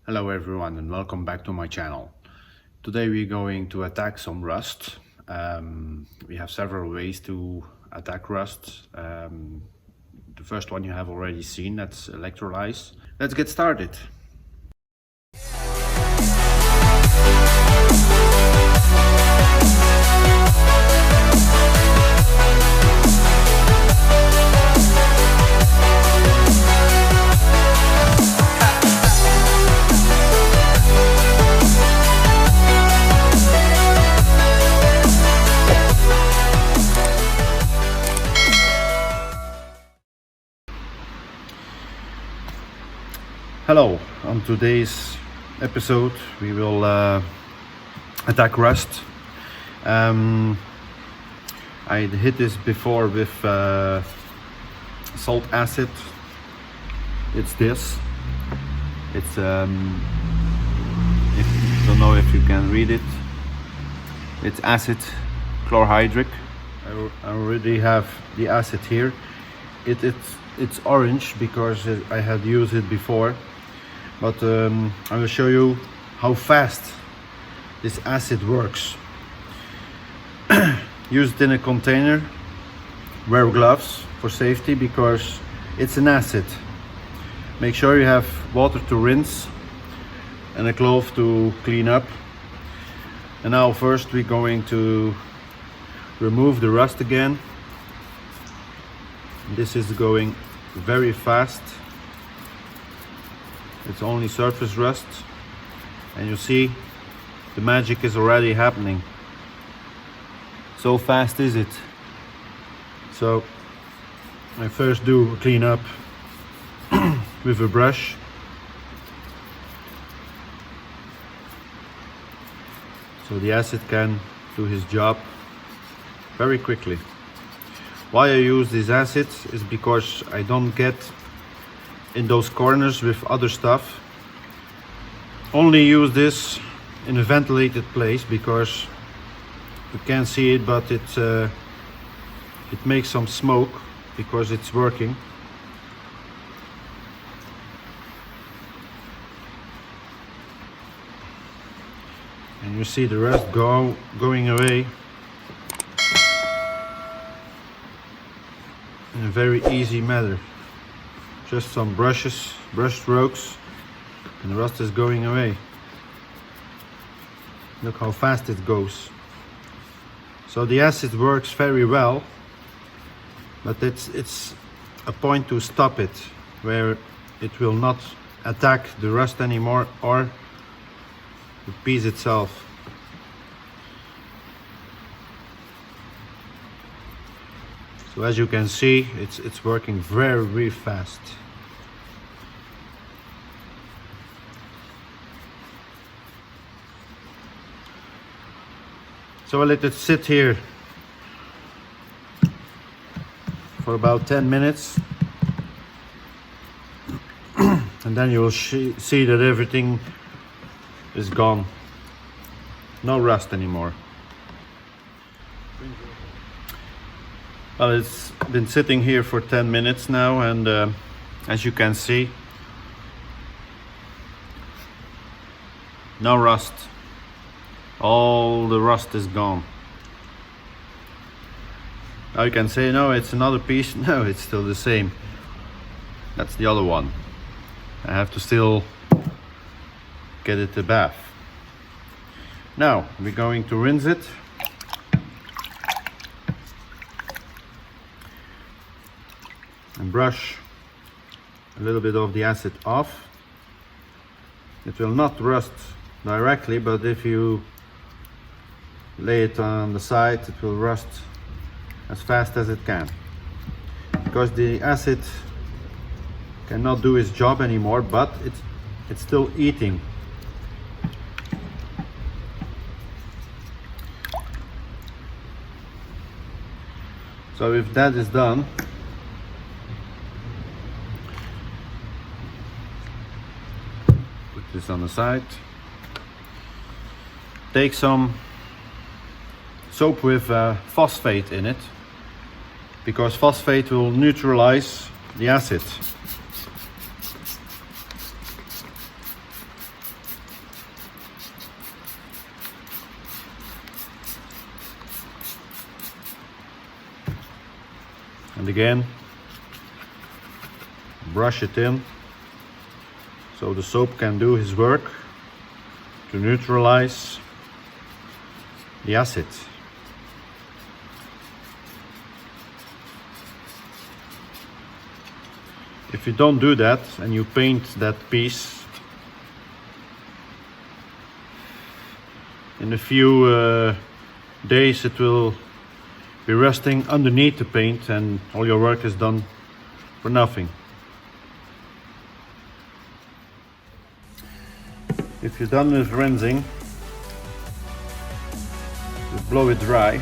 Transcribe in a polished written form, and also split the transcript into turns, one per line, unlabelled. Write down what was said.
Hello everyone and welcome back to my channel. Today we're going to attack some rust. We have several ways to attack rust. The first one you have already seen, that's Electrolyze. Let's get started. Hello, on today's episode we will attack rust. I hit this before with salt acid. It's this. It's don't know if you can read it. It's acid chlorhydric. I already have the acid here. It's orange because I had used it before. But I will show you how fast this acid works. Use it in a container. Wear gloves for safety because it's an acid. Make sure you have water to rinse and a cloth to clean up. And now first we're going to remove the rust again. This is going very fast. It's only surface rust, and you see the magic is already happening. So fast is it. So I first do a clean up with a brush. So the acid can do his job very quickly. Why I use this acid is because I don't get in those corners with other stuff. Only use this in a ventilated place because you can't see it, but it makes some smoke because it's working. And you see the rest going away in a very easy manner. Just some brush strokes, and the rust is going away. Look how fast it goes. So the acid works very well, but it's a point to stop it, where it will not attack the rust anymore or the piece itself. So as you can see, it's working very fast. So I let it sit here for about 10 minutes, and then you will see that everything is gone. No rust anymore. Well, it's been sitting here for 10 minutes now, and as you can see, no rust. All the rust is gone. Now you can say, no, it's another piece. No, it's still the same. That's the other one. I have to still get it a bath. Now we're going to rinse it. And brush a little bit of the acid off. It will not rust directly, but if you lay it on the side, it will rust as fast as it can, because the acid cannot do its job anymore, but it's still eating. So if that is done, put this on the side. Take some soap with phosphate in it, because phosphate will neutralize the acid. And again, brush it in so the soap can do his work to neutralize the acid. If you don't do that and you paint that piece, in a few days it will be rusting underneath the paint and all your work is done for nothing. If you're done with rinsing, just blow it dry.